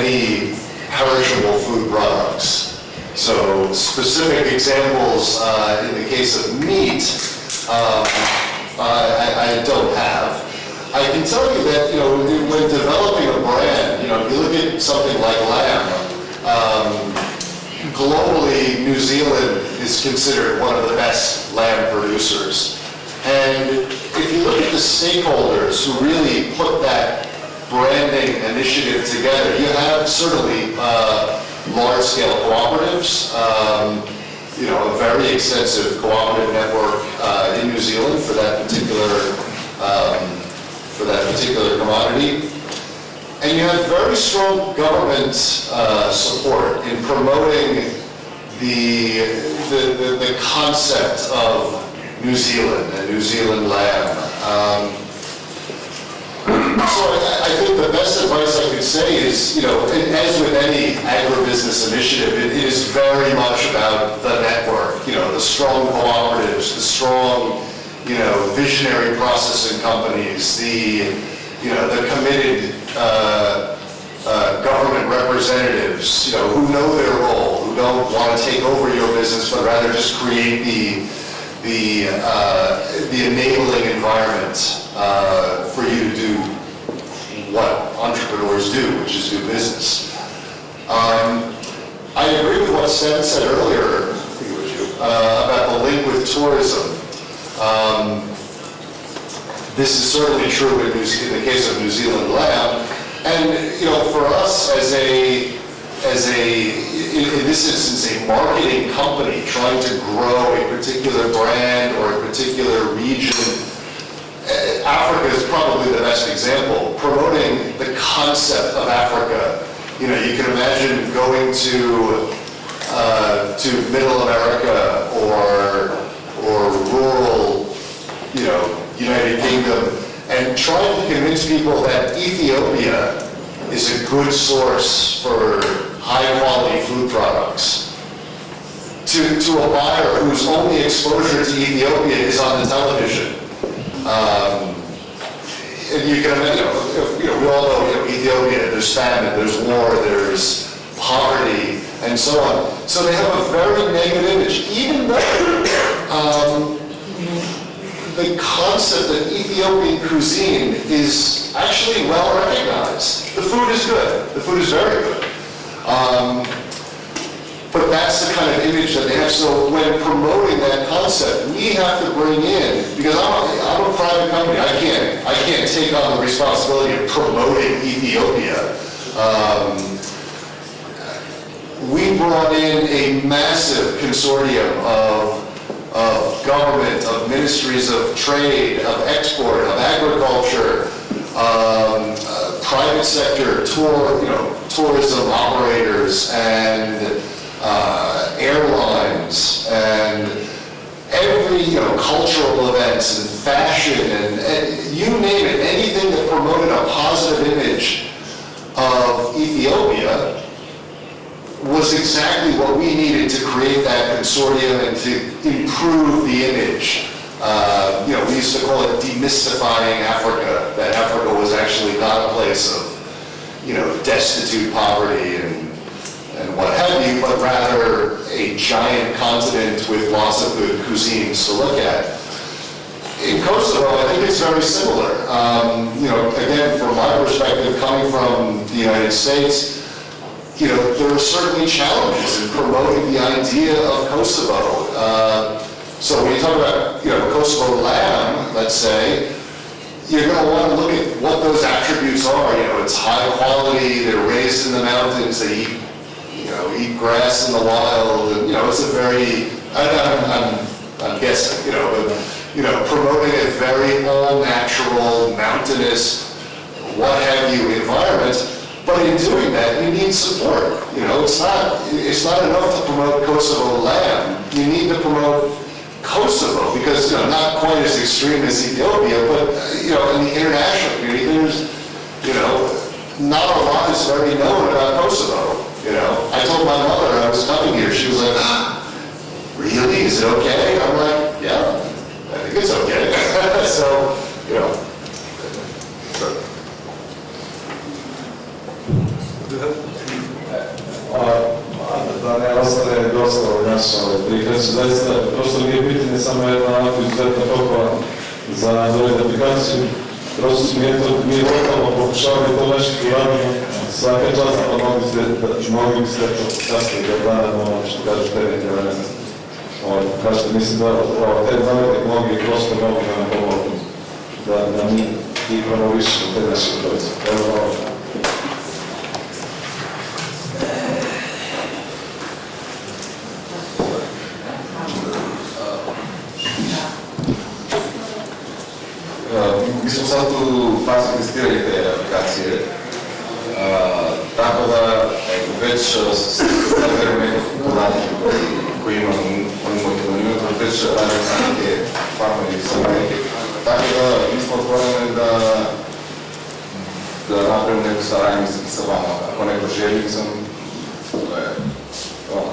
many perishable food products. So specific examples in the case of meat, I don't have. I can tell you that, when developing a brand, if you look at something like lamb, globally, New Zealand is considered one of the best lamb producers. And if you look at the stakeholders who really put that branding initiative together, you have certainly large-scale cooperatives, a very extensive cooperative network in New Zealand for that particular commodity. And you have very strong government support in promoting the concept of New Zealand and New Zealand lamb. So I think the best advice I could say is, as with any agribusiness initiative, it is very much about the network, the strong cooperatives, the strong, visionary processing companies, the committed government representatives, who know their role, who don't want to take over your business, but rather just create the enabling environment for you to do what entrepreneurs do, which is do business. I agree with what Sven said earlier, I think it was you, about the link with tourism. This is certainly true in the case of New Zealand lamb, and for us in this instance, a marketing company trying to grow a particular brand or a particular region. Africa is probably the best example, promoting the concept of Africa. You can imagine going to Middle America or rural, United Kingdom, and trying to convince people that Ethiopia is a good source for high-quality food products. To a buyer whose only exposure to Ethiopia is on the television. And you can imagine, we all know, Ethiopia, there's famine, there's war, there's poverty, and so on. So they have a very negative image, even though the concept of Ethiopian cuisine is actually well recognized. The food is good. The food is very good. But that's the kind of image that they have. So when promoting that concept, we have to bring in, because I'm a private company, I can't take on the responsibility of promoting Ethiopia. We brought in a massive consortium of government, of ministries of trade, of export, of agriculture, private sector, tourism operators, and airlines, and every cultural events and fashion and you name it, anything that promoted a positive image of Ethiopia was exactly what we needed to create that consortium and to improve the image. We used to call it demystifying Africa, that Africa was actually not a place of, destitute poverty and what have you, but rather a giant continent with lots of good cuisines to look at. In Kosovo, I think it's very similar. Again, from my perspective, coming from the United States, there are certainly challenges in promoting the idea of Kosovo. So when you talk about, Kosovo lamb, let's say, you're going to want to look at what those attributes are. It's high quality, they're raised in the mountains, they eat grass in the wild, and, it's a very, I'm guessing, but, promoting a very all-natural, mountainous, what have you, environment. But in doing that, you need support. It's not enough to promote Kosovo lamb. You need to promote Kosovo, because not quite as extreme as Ethiopia, but in the international community, there's not a lot is very known about Kosovo. I told my mother I was coming here. She was like, "Really? Is it okay?" I'm like, "Yeah, I think it's okay." So Do you have da ne ostane dosta od naša prikaz, zaista prosto nije pitanje samo jedna onako izuzetna pohvala za Android aplikaciju. Prosto mi lokalno pokušavali to nešto radimo, svaka čast, pa mogli biste kasnije da branimo ono što kažeš tehnike, ne znam. Kažete, mislim da te zavedek mnogi prosto mogu da nam pomogu, da mi i promovišemo te naše proizvode. Evo, Mi smo sad u fazi testirali te aplikacije, tako da već stavljamo nekakve podatke koji imamo u monitoru, već radimo sa neke farmeri sa Amerike. Tako da mi smo otvoreni da napravimo neku saradnju sa vama. Ako neko želi, hvala.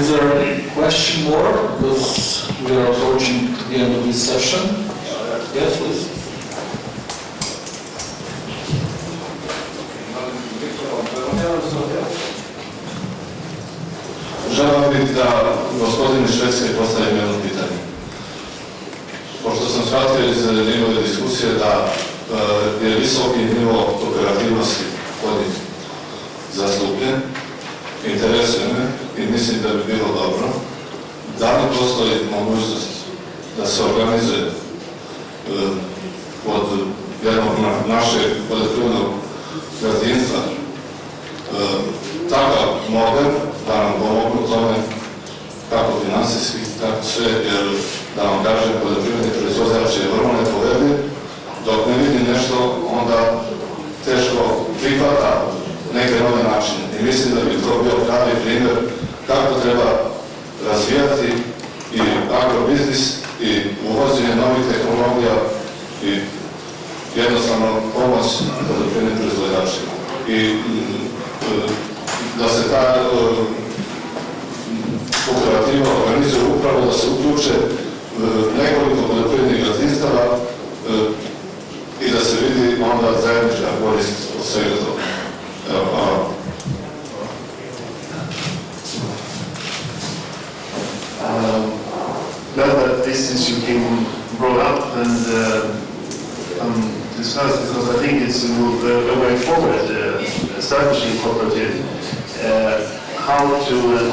Is there any question more? Because we are approaching the end of this session. Yes, please. želeo bih da gospodine Švedske postavim jedno pitanje. Pošto sam shvatio iz njegove diskusije da je visoki nivo operativnosti kod njih zastupljen, interesuje me i mislim da bi bilo dobro. Da li postoji mogućnost da se organizuje od jednog našeg poljoprivrednog gazdinstva takav model da nam pomogu tome kako finansijski, tako sve, jer da vam kažem, poljoprivredni proizvođač je vrlo nepovedljiv, dok ne vidi nešto, onda teško prihvata neke nove načine. I mislim da bi to bio pravi primjer kako treba razvijati i agrobiznis i uvođenje novih tehnologija i jednostavno pomoć poljoprivrednim proizvođačima. I da se ta kooperativa organizuje upravo da se uključe nekoliko poljoprivrednih gazdinstava i da se vidi onda zajednička korist od svega toga. Evo, hvala. Glad that this issue came brought up and discussed, because I think it's a way forward, establishing cooperative, how to and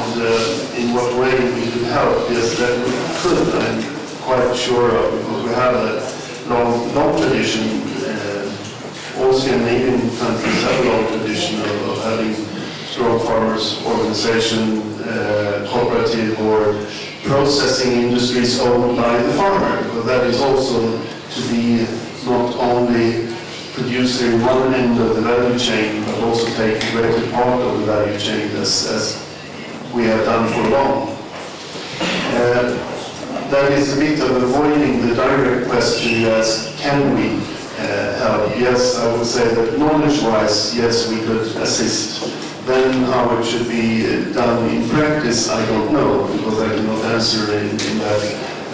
in what way we could help. Yes, that we could, I'm quite sure of, because we have a long tradition. All Scandinavian countries have a long tradition of having strong farmers organization, cooperative or processing industries owned by the farmer, because that is also to be not only producer in one end of the value chain, but also take a greater part of the value chain as we have done for long. That is a bit of avoiding the direct question you ask, can we help? Yes, I would say that knowledge-wise, yes, we could assist. Then how it should be done in practice, I don't know, because I cannot answer in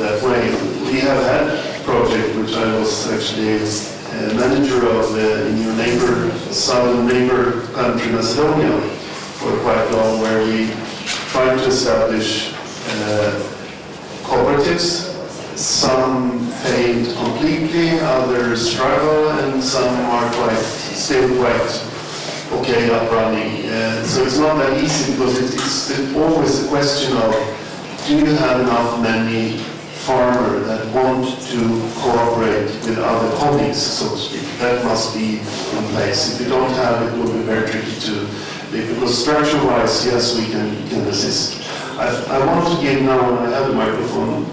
that way. We have had a project which I was actually manager of in your southern neighbor country, Macedonia, for quite long, where we tried to establish cooperatives. Some failed completely, others struggle, and some are still quite okay up running. So it's not that easy, because it's always a question of, do you have enough many farmers that want to cooperate with other colleagues, so to speak? That must be in place. If you don't have it, it will be very tricky to, because structure-wise, yes, we can assist. I want to give now, when I have the microphone,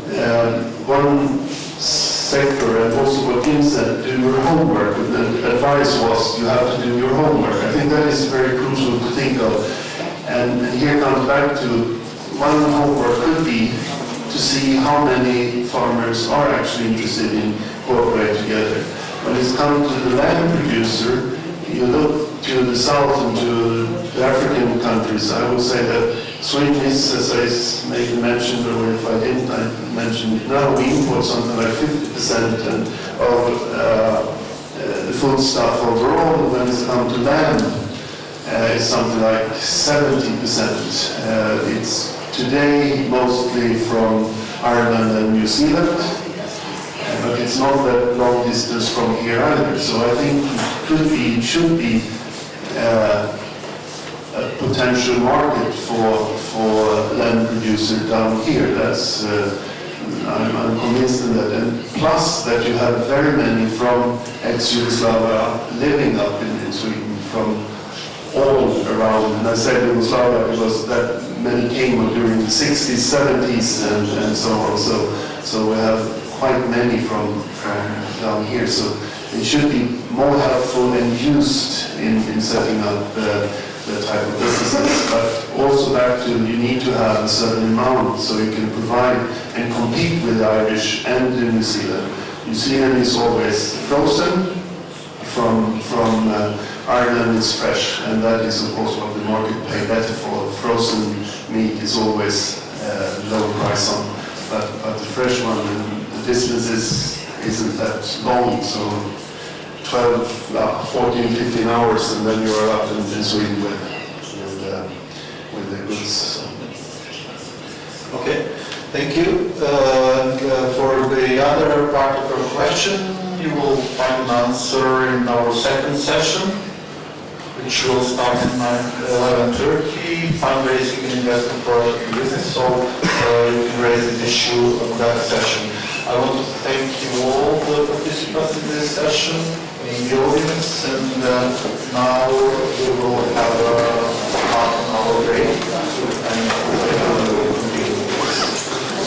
one sector, and also what Kim said, do your homework. The advice was you have to do your homework. I think that is very crucial to think of. And here comes back to one homework could be to see how many farmers are actually interested in cooperating together. When it's come to the land producer, you look to the south and to the African countries. I would say that Sweden is, as I maybe mentioned, or if I didn't, I mentioned it now, we import something like 50% of the foodstuff overall, when it's come to land, is something like 70%. It's today mostly from Ireland and New Zealand, but it's not that long distance from here either. So I think it should be a potential market for land producer down here. That's I'm convinced of that. And plus that you have very many from ex-Yugoslavia living up in Sweden from all around. And I said Yugoslavia because that many came during the 60s, 70s, and so on. So we have quite many from down here. So it should be more helpful and used in setting up the type of businesses. But also back to, you need to have a certain amount so you can provide and compete with the Irish and the New Zealand. New Zealand is always frozen. From Ireland it's fresh, and that is of course what the market pay better for. Frozen meat is always low price on, but the fresh one, the distance isn't that long, so 12, 14, 15 hours, and then you are up in Sweden with the goods. Okay, thank you. For the other part of your question, you will find an answer in our second session, which will start at 11:30, fundraising and investment for business. So you can raise the issue of that session. I want to thank you all, the participants in this session, in the audience, and now we will have a half an hour break.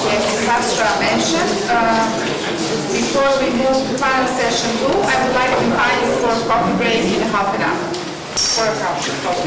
Yes, as Astra mentioned, before we move to final session 2, I would like to invite you for a coffee break in half an hour. For a coffee break.